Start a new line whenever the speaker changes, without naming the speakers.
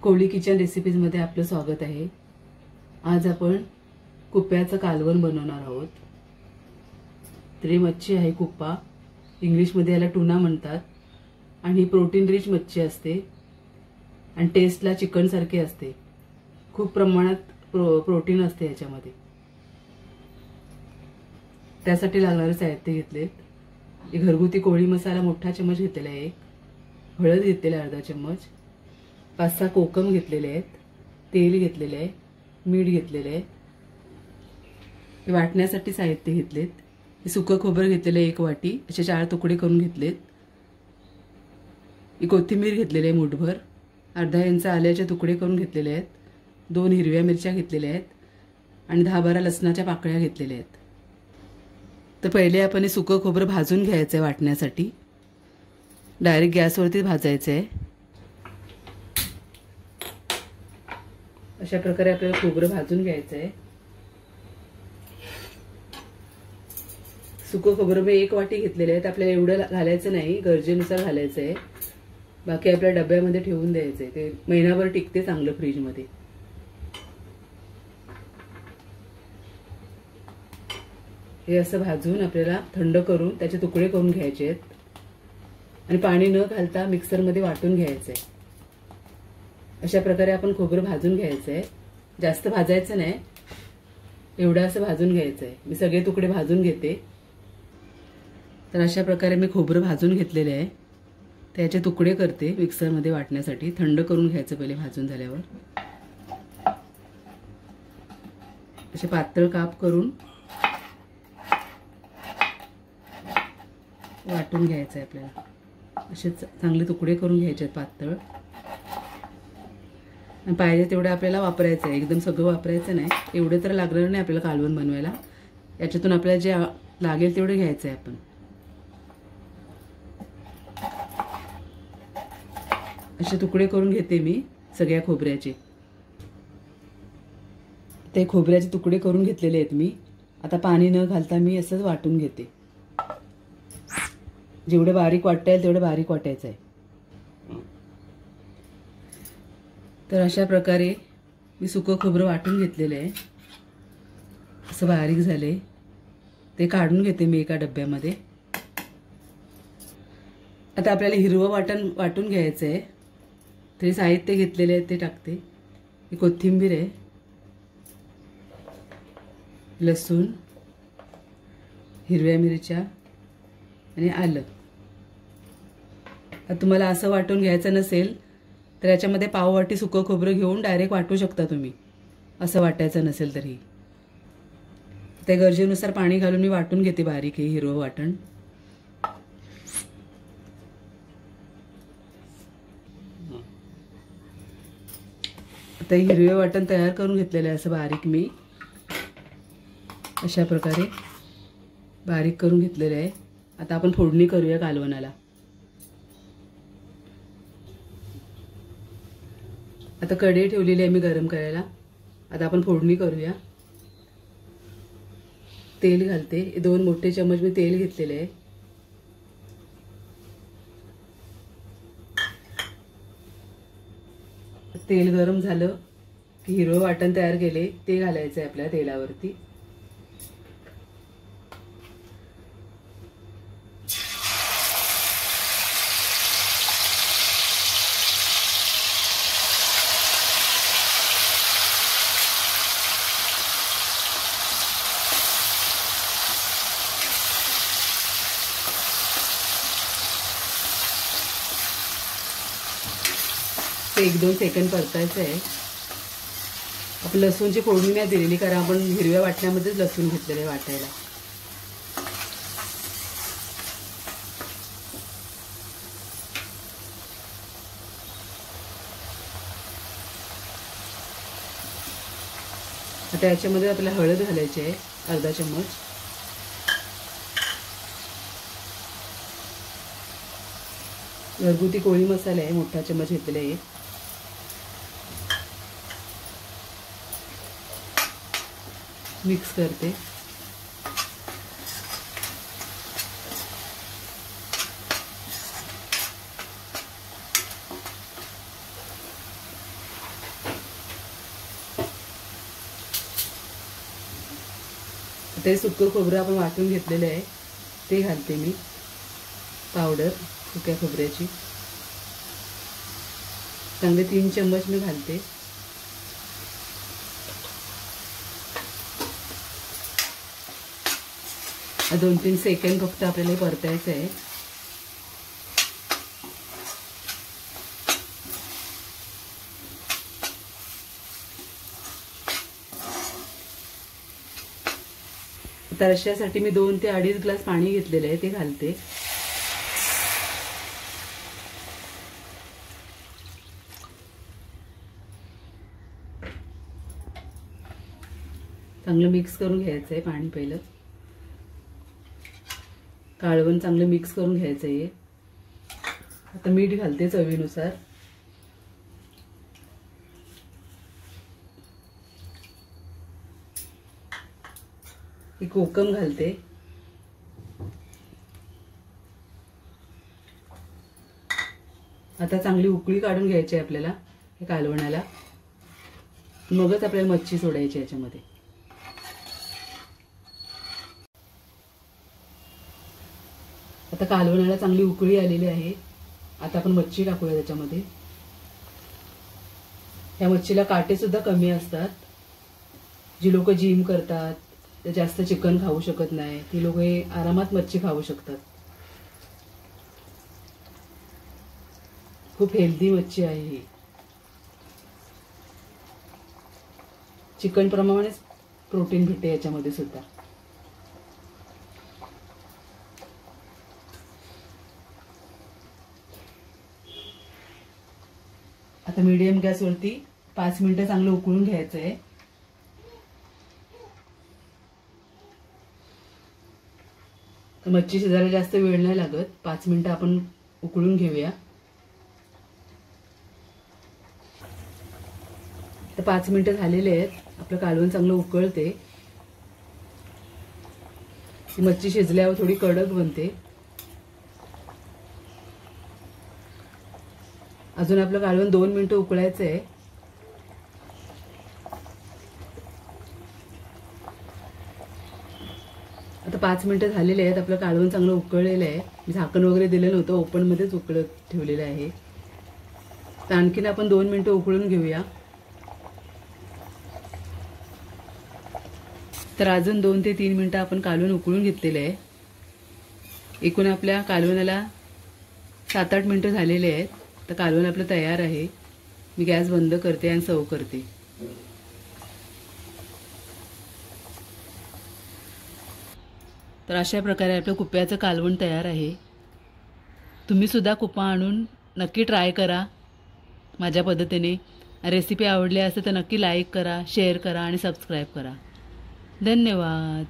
कोळी kitchen रेसिपीजमध्ये आपलं स्वागत आहे। आज आपण कुप्प्याचं कालवण बनवणार आहोत। तर ही मच्छी आहे कुप्पा, इंग्लिशमध्ये याला टुना म्हणतात आणि प्रोटीन रिच मच्छी असते आणि टेस्टला चिकन सारखे असते। खूप प्रमाणात प्रोटीन असते याच्यामध्ये। त्यासाठी लागणारे साहित्य घेतलेत। घरगुती कोळी मसाला मोठा चमच घेतलेला आहे, हळद घेतलेला अर्धा चमच, 5-6 कोकम घेतलेले आहेत, तेल घेतलेले आहे, मीठ घेतलेले आहे। वाटण्यासाठी साहित्य घेतलेत। सुकं खोबरं घेतलेले 1 वाटी, असे 4 तुकडे करून घेतलेत। कोथिंबीर घेतलेले आहे मुठभर, अर्धा इंच आल्याचे तुकडे करून घेतलेले आहेत, 2 हिरव्या मिरच्या घेतलेल्या आहेत आणि 10-12 लसणाच्या पाकळ्या घेतलेल्या आहेत। तर पहिले आपण हे सुकं खोबरं भाजून घ्यायचं आहे वाटण्यासाठी। डायरेक्ट गॅसवरती भाजायचं आहे। अशा प्रकारे आपल्याला खोबरं भाजून घ्यायचं आहे। सुकं खोबरं मी 1 वाटी घेतलेले आहे। आपल्याला एवढं घालायचं नाही, गरजेनुसार घालायचं आहे। बाकी आपल्या डब्यामध्ये ठेवून द्यायचं आहे, ते महिनाभर टिकते चांगलं फ्रीजमध्ये। हे असं भाजून आपल्याला थंड करून त्याचे तुकडे करून घ्यायचे आहेत आणि पाणी न घालता मिक्सरमध्ये वाटून घ्यायचं आहे। अशा प्रकारे आपण खोबरं भाजून घ्यायचं आहे। जास्त भाजायचं नाही, एवढं असं भाजून घ्यायचं आहे। मी सगळे तुकडे भाजून घेते। तर अशा प्रकारे मी खोबरं भाजून घेतलेले आहे। त्याचे तुकडे करते मिक्सरमध्ये वाटण्यासाठी। थंड करून घ्यायचं पहिले भाजून झाल्यावर। असे पातळ काप करून वाटून घ्यायचं आहे आपल्याला। असे चांगले तुकडे करून घ्यायचे आहेत पातळ। पाहिजे तेवढं आपल्याला वापरायचं आहे, एकदम सगळं वापरायचं नाही। एवढं तर लागणार नाही आपल्याला कालवण बनवायला। याच्यातून आपल्याला जे लागेल तेवढं घ्यायचं आहे आपण। असे तुकडे करून घेते मी सगळ्या खोबऱ्याचे। ते खोबऱ्याचे तुकडे करून घेतलेले आहेत मी। आता पाणी न घालता मी असंच वाटून घेते। जेवढे बारीक वाटता येईल तेवढे बारीक वाटायचं आहे। तर अशा प्रकारे मी सुकं खोबरं वाटून घेतलेलं आहे। असं बारीक झाले, ते काढून घेते मी एका डब्यामध्ये। आता आपल्याला हिरवं वाटून घ्यायचं आहे। तरी साहित्य घेतलेले आहे ते टाकते। ही कोथिंबीर आहे, लसूण, हिरव्या मिरच्या आणि आलं। तुम्हाला असं वाटून घ्यायचं नसेल तर याच्यामध्ये पाववाटी सुकं खोबरं घेऊन डायरेक्ट वाटू शकता तुम्ही, असं वाटायचं नसेल तरी। त्या गरजेनुसार पाणी घालून मी वाटून घेते बारीक हे हिरवं वाटण। आता हिरवे वाटण तयार करून घेतलेलं आहे असं बारीक मी। अशा प्रकारे बारीक करून घेतलेलं आहे। आता आपण फोडणी करूया कालवणाला। आता कढई ठेवलेली आहे मी गरम करायला। आता आपण फोडणी करूया। तेल घालते, 2 मोठे चमच मी तेल घेतलेले आहे। तेल गरम झालं की हिरवं वाटण तयार केले ते घालायचं आहे आपल्या तेलावरती। ते 1-2 सेकंद परतायचं आहे। आपण लसूणची फोडणी नाही दिलेली, कारण आपण हिरव्या वाटण्यामध्येच लसूण घेतलेले वाटायला। आता याच्यामध्ये आपल्याला हळद घालायची आहे, अर्धा चमच। घरगुती कोळी मसाला आहे, मोठा चमच घेतलेला आहे। मिक्स करते। आता हे सुकं खोबरं आपण वाटून घेतलेलं आहे ते घालते मी, पावडर सुक्या खोबऱ्याची चांगले 3 चम्मच मी घालते. 2-3 सेकंद फक्त आपल्याला परतायचं आहे. तर रश्श्यासाठी मी 2 ते 2.5 ग्लास पाणी घेतलेलं आहे ते घालते. चांगलं मिक्स करून घ्यायचं आहे पाणी. पहिलं काळवण चांगलं मिक्स करून घ्यायचं आहे. आता मीठ घालते चवीनुसार. कोकम घालते. आता चांगली उकळी काढून घ्यायची आहे आपल्याला हे कालवणाला, मगच आपल्याला मच्छी सोडायची याच्यामध्ये. आता कालवणाला चांगली उकळी आलेली आहे. आता आपण मच्छी टाकूया त्याच्यामध्ये. ह्या मच्छीला काटे सुद्धा कमी असतात. जी लोक जिम करतात, ते जास्त चिकन खाऊ शकत नाही, ती लोक आरामात मच्छी खाऊ शकतात. खूप हेल्दी मच्छी आहे ही. चिकन प्रमाणेच प्रोटीन भेटते याच्यामध्ये सुद्धा. आता मीडियम गॅसवरती 5 मिनिटं चांगलं उकळून घ्यायचं आहे. मच्छी शिजायला जास्त वेळ नाही लागत, 5 मिनिटं आपण उकळून घेऊया. तर 5 मिनिटं झालेले आहेत. आपलं कालवण चांगलं उकळते. मच्छी शिजल्यावर थोडी कडक बनते. अजून आपलं कालवण 2 मिनिटं उकळायचं आहे. आता 5 मिनिटं झालेले आहेत. आपलं कालवण चांगलं उकळलेलं आहे. झाकण वगैरे दिलं नव्हतं, ओपनमध्येच उकळत ठेवलेलं आहे. तर आणखीन आपण 2 मिनिटं उकळून घेऊया. तर अजून 2 ते 3 मिनिटं आपण कालवण उकळून घेतलेलं आहे. एकूण आपल्या कालवणाला 7-8 मिनिटं झालेले आहेत. तर कालवण आपलं तयार आहे. मी गॅस बंद करते आणि सर्व करते. तर अशा प्रकारे आपलं कुप्याचं कालवण तयार आहे. तुम्ही सुद्धा कुपा आणून नक्की ट्राय करा माझ्या पद्धतीने. रेसिपी आवडली असेल तर नक्की लाईक करा, शेअर करा आणि सबस्क्राईब करा. धन्यवाद.